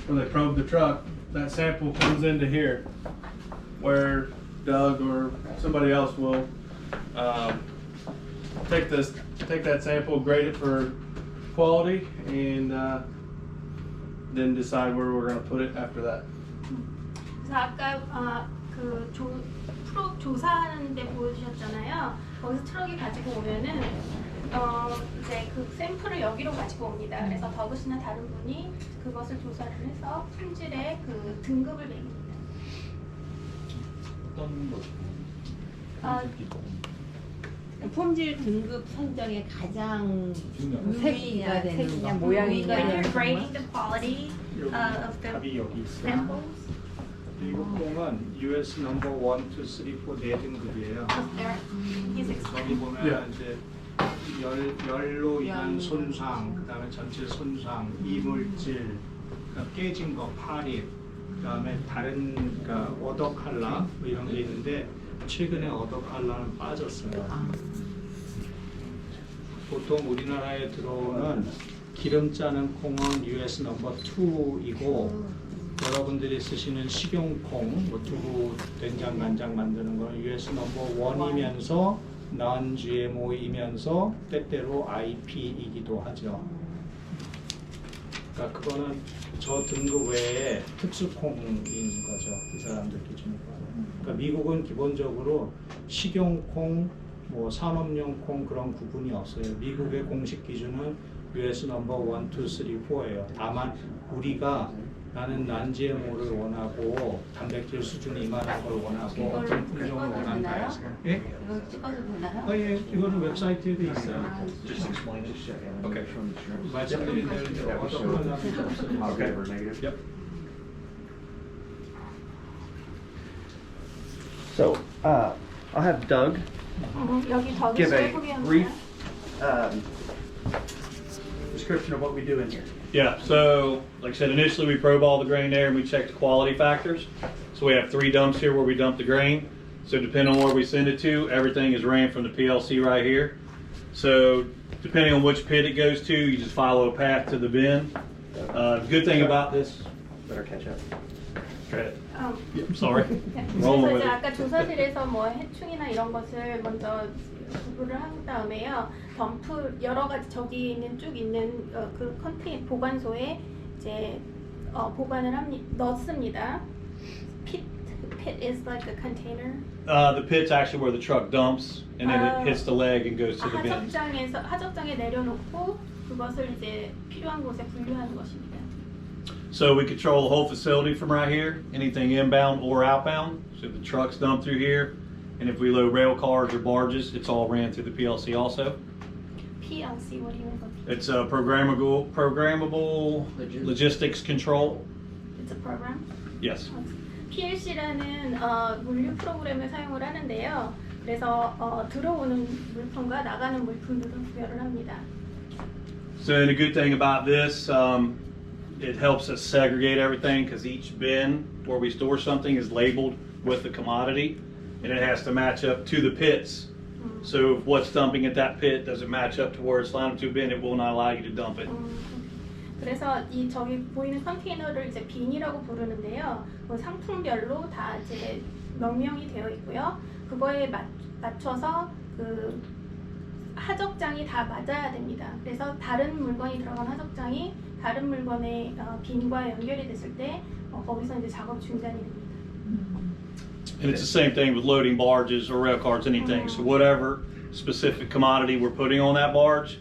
where they probe the truck, that sample comes into here, where Doug or somebody else will take that sample, grade it for quality, and then decide where we're going to put it after that. 그래서 아까 그 트럭 조사하는 데 보여주셨잖아요. 거기서 트럭이 가지고 오면은 이제 그 샘플을 여기로 가지고 옵니다. 그래서 더그시나 다른 분이 그것을 조사를 해서 품질의 그 등급을 매깁니다. 어떤 것? 품질 등급 선정에 가장 우위가 되는 거. 모양이냐. When you're grading the quality of the 답이 여기 있어요. samples, 미국 공은 US 넘버 1, 2, 3, 4 네 등급이에요. he's 저기 explaining. 보면 이제 열로 인한 손상, 그다음에 전체 손상, 이물질, 그러니까 깨진 거, 파립, 그다음에 다른 그러니까 어더 칼라 뭐 이런 게 있는데 최근에 어더 칼라는 빠졌어요. 보통 우리나라에 들어오는 기름 짜는 콩은 US 넘버 2이고 여러분들이 쓰시는 식용콩, 뭐 두부, 된장, 간장 만드는 거는 US 넘버 1이면서 non-GMO이면서 때때로 IP이기도 하죠. 그러니까 그거는 저 등급 외에 특수콩인 거죠. 그 사람들 기준으로. 그러니까 미국은 기본적으로 식용콩, 뭐 산업용 콩 그런 구분이 없어요. 미국의 공식 기준은 US 넘버 1, 2, 3, 4예요. 다만 우리가 나는 non-GMO를 원하고 단백질 수준이 이만한 걸 원하고 어떤 품종을 원한다 해서. 예? 이거 찍어도 되나요? 예, 이거는 웹사이트에도 있어요. Just explain it. Okay. Insurance. 말씀드린 대로 이제 어떤 건 없어요. Positive or negative? Yep. So, I'll have Doug 여기 give 더그시를 a 소개합니다. brief description of what we do in here. Yeah, so like I said, initially we probe all the grain there and we check the quality factors. So we have 3 dumps here where we dump the grain. So depending on where we send it to, everything is ran from the PLC right here. So depending on which pit it goes to, you just follow a path to the bin. The good thing about this, Better catch up. I'm sorry. 그래서 이제 아까 조사실에서 뭐 해충이나 이런 것을 먼저 구분을 한 다음에요. 덤프 여러 가지 저기 있는 쭉 있는 그 컨테이너 보관소에 이제 보관을 넣습니다. Pit is like a container. The pit's actually where the truck dumps, and then it hits the leg and goes to the bin. 하적장에 내려놓고 그것을 이제 필요한 곳에 분류하는 것입니다. So we control the whole facility from right here, anything inbound or outbound. So the trucks dump through here, and if we load rail cars or barges, it's all ran through the PLC also. PLC, what do you mean by PLC? It's a programmable logistics control. It's a program? Yes. PLC라는 물류 프로그램을 사용을 하는데요. 그래서 들어오는 물품과 나가는 물품들을 구별을 합니다. So and the good thing about this, it helps us segregate everything because each bin where we store something is labeled with the commodity, and it has to match up to the pits. So if what's dumping at that pit doesn't match up to where it's lined to a bin, it will not allow you to dump it. 그래서 이 저기 보이는 컨테이너를 이제 빈이라고 부르는데요. 그 상품별로 다 이제 명명이 되어 있고요. 그거에 맞춰서 그 하적장이 다 맞아야 됩니다. 그래서 다른 물건이 들어간 하적장이 다른 물건의 빈과 연결이 됐을 때 거기서 이제 작업 중단이 됩니다. And it's the same thing with loading barges or rail cars, anything. So whatever specific commodity we're putting on that barge,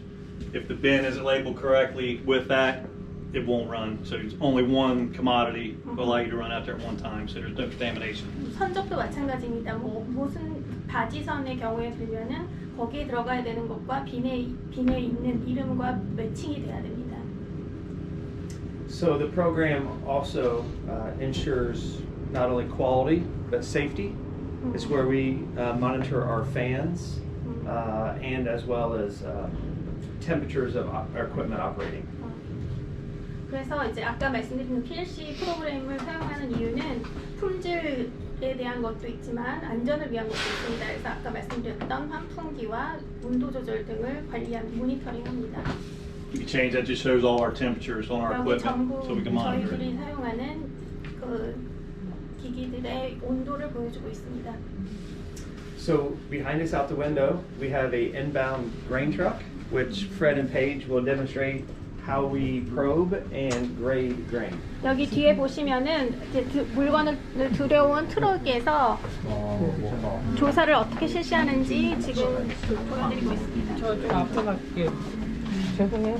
if the bin isn't labeled correctly with that, it won't run. So it's only one commodity will allow you to run out there at one time, so there's no contamination. 선적도 마찬가지입니다. 뭐 무슨 바지선의 경우에 들면은 거기에 들어가야 되는 것과 빈에 있는 이름과 매칭이 돼야 됩니다. So the program also ensures not only quality but safety. It's where we monitor our fans and as well as temperatures of our equipment operating. 그래서 이제 아까 말씀드린 PLC 프로그램을 사용하는 이유는 품질에 대한 것도 있지만 안전을 위한 것도 있습니다. 그래서 아까 말씀드렸던 환풍기와 온도 조절 등을 관리하는 모니터링합니다. You can change that, just shows all our temperatures on our 여기 equipment 전부 so we can monitor 저희들이 it. 사용하는 그 기기들의 온도를 보여주고 있습니다. So behind us out the window, we have a inbound grain truck, which Fred and Paige will demonstrate how we probe and grade grain. 여기 뒤에 보시면은 이제 물건을 들여온 트럭에서 조사를 어떻게 실시하는지 지금 보여드리고 있습니다. 저 앞에 갈게요. 죄송해요.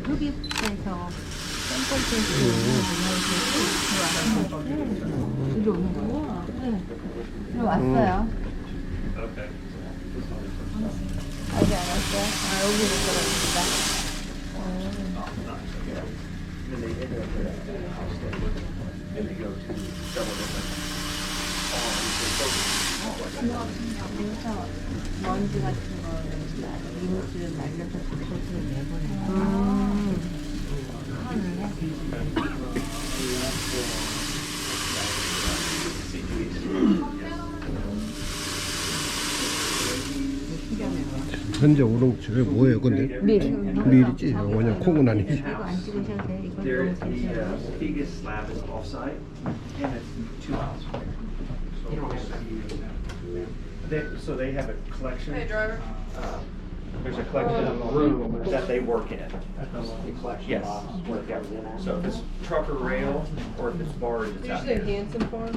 흡입해서 샘플 이리 오는 거예요? 네. 이리 왔어요. Okay. 아직 안 왔어요? 아, 여기 못 들어갑니다. Then they enter up there, and they go to several different 그래서 먼지 같은 거를 이물질을 날려서 소스를 내보내요. 현재 오른쪽에 뭐예요, 근데? 밀이지. 그냥 콩은 아니지. 이거 안 찍으셔도 돼요. 이거 There, 너무 괜찮아요. the Vegas slab is offsite, and it's 2 miles away. So they have a collection. Hey, driver. There's a collection room that they work in. Yes. So if it's truck or rail, or if it's barge, it's out there. Hanson Farm?